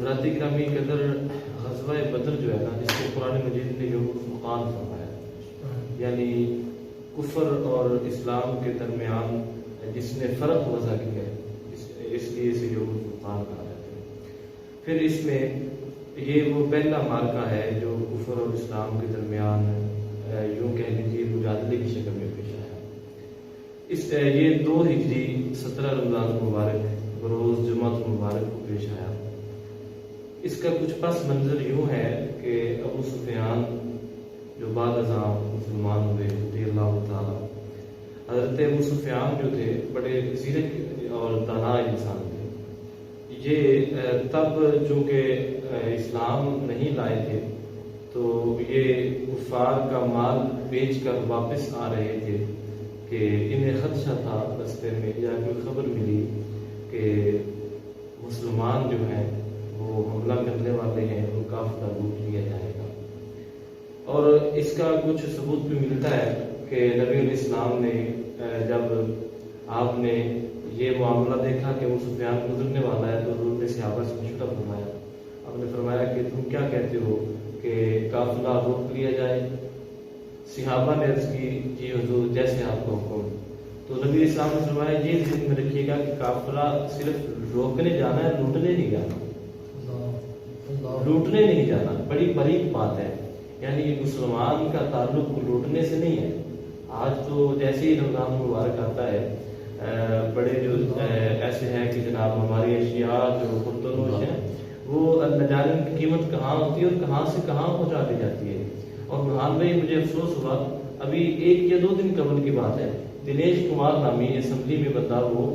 حضرات گرامی قدر غزوہ بدر جو ہے نا، جس کو قرآن مجید نے یوم الفرقان فرمایا، یعنی کفر اور اسلام کے درمیان جس نے فرق وضع کیا ہے، اس لیے اسے یوم الفرقان کہا جاتا ہے۔ پھر اس میں یہ وہ پہلا مارکہ ہے جو کفر اور اسلام کے درمیان یوں کہہ لیجیے مجادلے کی شکل میں پیش آیا۔ یہ 2 ہجری 17 رمضان مبارک بروز جمعہ مبارک کو پیش آیا۔ اس کا کچھ پس منظر یوں ہے کہ ابو سفیان جو بعد ازاں مسلمان ہوئے رضی اللہ تعالیٰ، حضرت ابو سفیان جو تھے بڑے زیرک اور دانا انسان تھے۔ یہ تب چونکہ اسلام نہیں لائے تھے تو یہ کفار کا مال بیچ کر واپس آ رہے تھے کہ انہیں خدشہ تھا رستے میں، یا کوئی خبر ملی کہ مسلمان جو ہیں وہ حملہ کرنے والے ہیں، ان کا قافلہ لوٹ لیا جائے گا۔ اور اس کا کچھ ثبوت بھی ملتا ہے کہ نبی علیہ السلام نے جب آپ نے یہ معاملہ دیکھا کہ وہ سفیان گزرنے والا ہے تو حضور نے صحابہ سے مشورہ فرمایا۔ آپ نے فرمایا کہ تم کیا کہتے ہو کہ قافلہ روک لیا جائے؟ صحابہ نے عرض کی جی حضور جیسے آپ کا حکم۔ تو نبی اسلام نے فرمایا یہ ذہن میں رکھیے گا کہ قافلہ صرف روکنے جانا ہے، لوٹنے نہیں جانا، لوٹنے نہیں جانا۔ بڑی باریک بات ہے، یعنی یہ مسلمان کا تعلق لوٹنے سے نہیں ہے۔ آج تو جیسے ہی رمضان مبارک آتا ہے بڑے جو ایسے ہیں کہ جناب ہماری اشیاء جو پرتنوش ہیں وہ نہ جانے کی قیمت کہاں ہوتی ہے اور کہاں سے کہاں پہنچا دی جاتی ہے۔ اور برہان بھائی مجھے افسوس ہوا، ابھی 1 یا 2 دن قبل کی بات ہے، دنیش کمار نامی اسمبلی میں بندہ وہ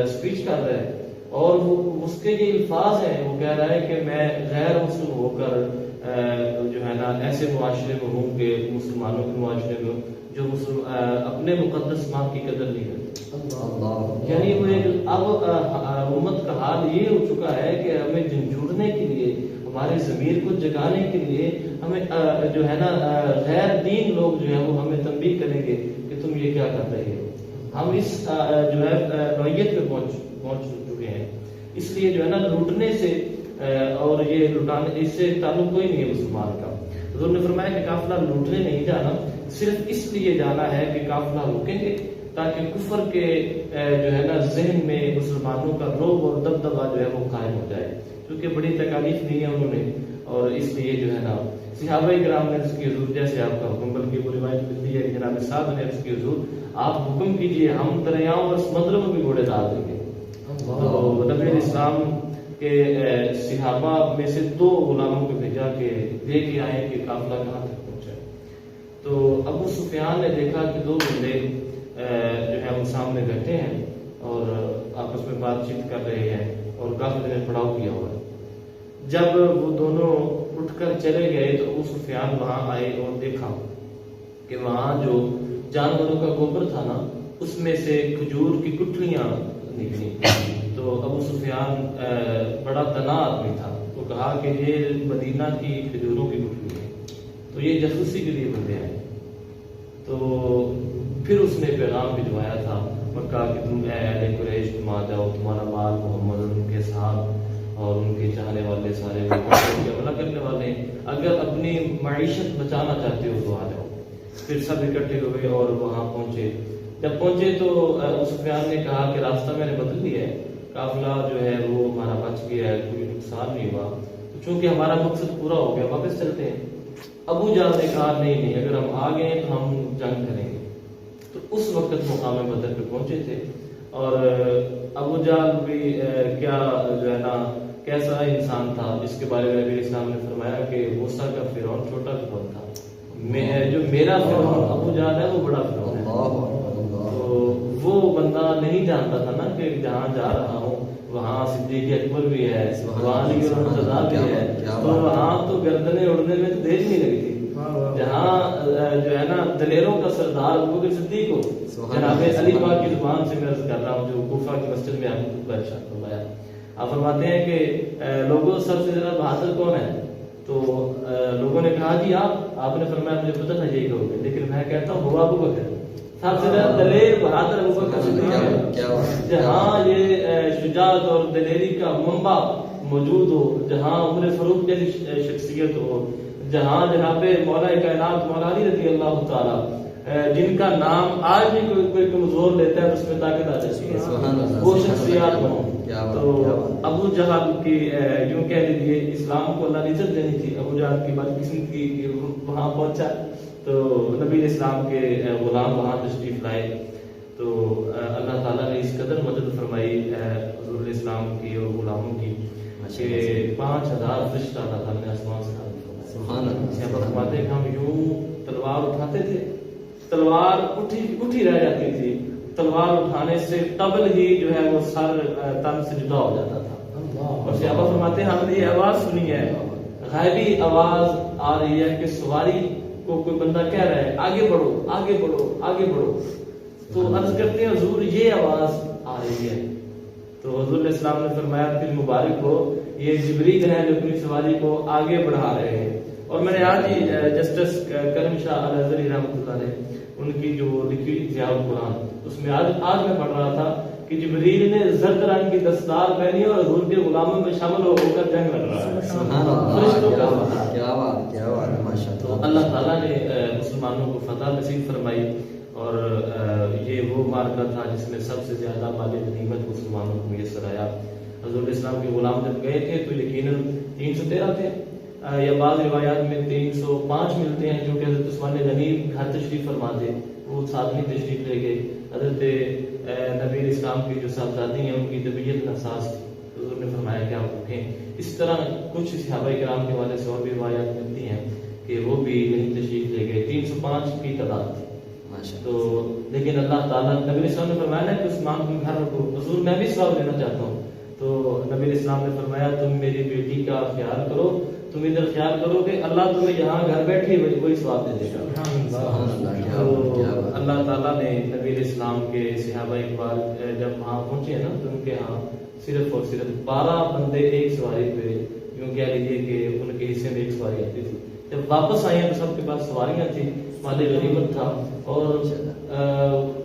اسپیچ کر رہا ہے اور وہ اس کے یہ الفاظ ہیں، وہ کہہ رہا ہے کہ میں غیر مسلم ہو کر جو ہے نا ایسے معاشرے میں ہوں کہ مسلمانوں کے معاشرے میں ہوں جو اپنے مقدس ماں کی قدر نہیں کرتے۔ یعنی وہ ایک اب امت کا حال یہ ہو چکا ہے کہ ہمیں جھنجھوڑنے کے لیے، ہمارے ضمیر کو جگانے کے لیے ہمیں جو ہے نا غیر دین لوگ جو ہے وہ ہمیں تنبیہ کریں گے کہ تم یہ کیا کر رہے ہو۔ ہم اس جو ہے نوعیت پہ پہنچ چکے ہیں۔ اس لیے جو ہے نا لوٹنے سے اور یہ لٹانے اس سے تعلق کوئی نہیں ہے مسلمان کا۔ حضور نے فرمایا کہ قافلہ لوٹنے نہیں جانا، صرف اس لیے جانا ہے کہ قافلہ روکیں گے تاکہ کفر کے جو ہے نا ذہن میں مسلمانوں کا رعب اور دبدبہ جو ہے وہ قائم ہو جائے، کیونکہ بڑی تکالیف دی ہے انہوں نے۔ اور اس لیے جو ہے نا صحابہ کرام نے عرض کی حضور جیسے آپ کا حکم، بلکہ وہ روایت ملتی ہے کہ جناب صاحب نے عرض کی حضور آپ حکم کیجئے، ہم دریاؤں اور سمندروں میں بھی گھوڑے ڈال دیں گے۔ تو نبی اسلام کے صحابہ میں سے 2 غلاموں کو بھیجا کہ لے کے آئے کہ قافلہ کہاں تک پہنچا ہے۔ تو ابو سفیان نے دیکھا کہ 2 بندے جو ہے وہ سامنے بیٹھے ہیں اور آپس میں بات چیت کر رہے ہیں اور کافی نے پڑاؤ کیا ہوا ہے۔ جب وہ دونوں اٹھ کر چلے گئے تو ابو سفیان وہاں آئے اور دیکھا کہ وہاں جو جانوروں کا گوبر تھا نا اس میں سے کھجور کی گٹھلیاں نکلی۔ تو ابو سفیان بڑا دنا آدمی تھا، وہ کہا کہ یہ مدینہ کی کھجوروں کی گٹھلی ہے، تو یہ جاسوسی کے لیے بندے ہیں۔ تو پھر اس نے پیغام بھجوایا تھا مکہ کہ تم اہل قریش تم آ جاؤ، تمہارا مال محمد اور ان کے ساتھ اور ان کے چاہنے والے سارے حملہ کرنے والے ہیں، اگر اپنی معیشت بچانا چاہتے ہو تو آ جاؤ۔ پھر سب اکٹھے ہوئے اور وہاں پہنچے۔ جب پہنچے تو ابو سفیان نے کہا کہ راستہ میں نے بدل لیا ہے، قافلہ جو ہے وہ ہمارا بچ گیا ہے، کوئی نقصان نہیں ہوا، چونکہ ہمارا مقصد پورا ہو گیا واپس چلتے ہیں۔ ابو جہل نے کہا نہیں اگر ہم آ گئے تو ہم جنگ کریں گے۔ تو اس وقت مقام بدر پہ پہنچے تھے اور ابو جہل بھی کیا جو ہے نا کیسا انسان تھا جس کے بارے میں نبی اسلام نے فرمایا کہ موسیٰ کا فرعون چھوٹا فرعون تھا، جو میرا فرعون ابو جہل ہے وہ بڑا فرعون ہے۔ تو وہ بندہ نہیں جانتا تھا نا کہ جہاں جا رہا ہوں وہاں صدیق اکبر بھی ہے، وہاں علی اور مرتضیٰ بھی ہے، تو وہاں تو گردنیں اڑنے میں تو دیر نہیں لگتی، جہاں جو ہے نا دلیروں کا سردار ابوبکر صدیق ہو، جناب علی پاک کی زبان سے میں عرض کر رہا ہوں جو کوفہ کی مسجد میں آپ کو ارشاد فرمایا، آپ فرماتے ہیں کہ لوگوں سب سے زیادہ بہادر کون ہے؟ تو لوگوں نے کہا جی آپ نے فرمایا مجھے پتہ تھا یہی کہو گے، لیکن میں کہتا ہوں وہ ابوبکر سب سے زیادہ دلیر بہادر ابوبکر صدیق ہے، جہاں یہ شجاعت اور دلیری کا منبع موجود ہو، جہاں عمر فاروق جیسی شخصیت ہو، جہاں جناب مولا کائنات مولا علی رضی اللہ تعالیٰ جن کا نام آج بھی کوئی کمزور لیتا ہے تو اس میں طاقت آ جاتی ہے، وہ شخصیات ہوں۔ تو ابو جہل کی یوں کہہ لیجیے اسلام کو اللہ نے عزت دینی تھی، ابو جہل کی بدقسمتی کی وہاں پہنچا تو نبی اسلام کے غلام وہاں تشریف لائے، تو اللہ تعالیٰ نے اس قدر مدد فرمائی حضور اسلام کی اور غلاموں کی کہ 5000 فرشتہ اللہ تعالیٰ نے آسمان سے نازل فرمایا۔ سبحان اللہ۔ فرماتے ہیں کہ ہم یوں تلوار اٹھاتے تھے، تلوار اٹھی رہ جاتی تھی، تلوار اٹھانے سے قبل ہی جو ہے وہ سر تن سے جدا ہو جاتا تھا۔ اور صحابہ فرماتے ہیں ہم نے یہ آواز سنی ہے، غیبی آواز آ رہی ہے کہ سواری کو کوئی بندہ کہہ رہا ہے آگے بڑھو آگے بڑھو آگے بڑھو، تو عرض کرتے ہیں حضور یہ آواز آ رہی ہے، تو حضور علیہ السلام نے فرمایا دل مبارک ہو، یہ جبریل ہیں جو اپنی سواری کو آگے بڑھا رہے ہیں۔ اور میں نے آج ہی جسٹس کرم شاہ الازہری رحمۃ اللہ علیہ ان کی جو لکھی ضیاء القرآن، اس میں آج میں پڑھ رہا تھا کہ جبریل نے زرد رنگ کی دستار پہنی اور حضور کے غلاموں میں شامل ہو کر جنگ لڑ رہا ہے۔ سبحان اللہ، کیا بات کیا بات، ماشاءاللہ۔ تو اللہ تعالیٰ نے مسلمانوں کو فتح نصیب فرمائی، اور یہ وہ معرکہ تھا جس میں سب سے زیادہ مال غنیمت مسلمانوں کو میسر آیا۔ حضور اسلام کے غلام جب گئے تھے تو یقیناً 313 تھے، یا بعض روایات میں 305 ملتے ہیں، جو کہ حضرت عثمان غنی گھر تشریف فرما تھے، وہ ساتھ میں تشریف لے گئے۔ حضرت نبی اسلام کی جو صاحبزادی ہیں ان کی طبیعت ناساز تھی، حضور نے فرمایا کہ آپ رکھیں۔ اس طرح کچھ صحابہ کرام کے حوالے سے اور بھی روایات ملتی ہیں کہ وہ بھی یہیں تشریف لے گئے، 305 کی تعداد تھی۔ تو لیکن اللہ تعالیٰ نبی اسلام نے فرمایا نا کہ عثمان تم گھر رکھو، حضور میں بھی ثواب لینا چاہتا ہوں، تو نبی اسلام نے فرمایا تم میری بیٹی کا خیال کرو، تم ادھر خیال کرو کہ اللہ تمہیں یہاں گھر بیٹھے وہی ثواب دے دے گا۔ تو اللہ تعالیٰ نے نبی اسلام کے صحابہ اقبال جب وہاں پہنچے نا تو ان کے ہاں صرف اور صرف 12 بندے ایک سواری پہ، یوں کہہ لیجیے کہ ان کے حصے میں ایک سواری آتی تھی۔ جب واپس آئے تو سب کے پاس سواریاں تھیں، مال غنیمت تھا، اور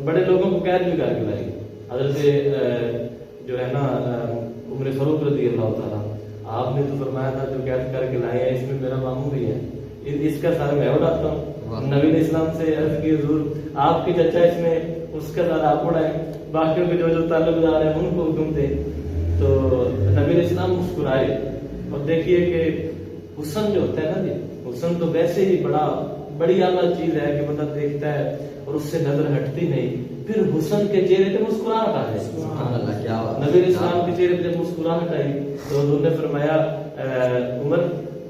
بڑے لوگوں کو قید بھی کر کے لائی۔ حضرت جو ہے نا عمر فاروق رضی اللہ تعالیٰ، آپ نے تو فرمایا تھا جو قید کر کے لائے ہیں اس میں میرا ماموں بھی ہے، اس کا سارا میں اڑاتا ہوں۔ نبی اسلام سے عرض کی حضور آپ کے چچا اس میں، اس کا سارا آپ اڑائیں، باقیوں کے جو تعلق دار ہیں ان کو حکم دیں۔ تو نبی اسلام مسکرائے، اور دیکھیے کہ حسن جو ہوتا ہے نا جی، حسن تو ویسے ہی بڑی اعلیٰ چیز ہے کہ بندہ دیکھتا ہے اور اس سے نظر ہٹتی نہیں، پھر حسن کے چہرے پہ مسکراہٹ آ جائے۔ نبی اسلام کے چہرے پہ جب مسکراہٹ آئی تو حضور نے فرمایا عمر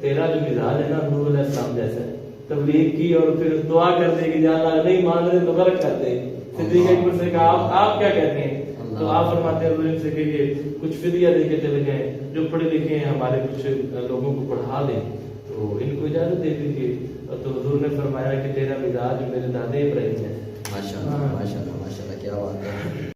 تیرا جو مزاج ہے نا نور علیہ السلام جیسا ہے، تبلیغ کی اور پھر دعا کر دے کہ یا اللہ نہیں مان رہے تو غلط کر دے۔ صدیق اکبر سے کہا آپ کیا کہتے ہیں؟ تو آپ فرماتے ہیں حضور سے کہ یہ کچھ فدیہ دے کے چلے گئے، جو پڑھے لکھے ہیں ہمارے کچھ لوگوں کو پڑھا دیں تو ان کو اجازت دے دیجیے۔ تو حضور نے فرمایا کہ تیرا مزاج میرے دادے ابراہیم ہے۔ ماشاءاللہ ماشاءاللہ ماشاءاللہ، کیا بات ہے۔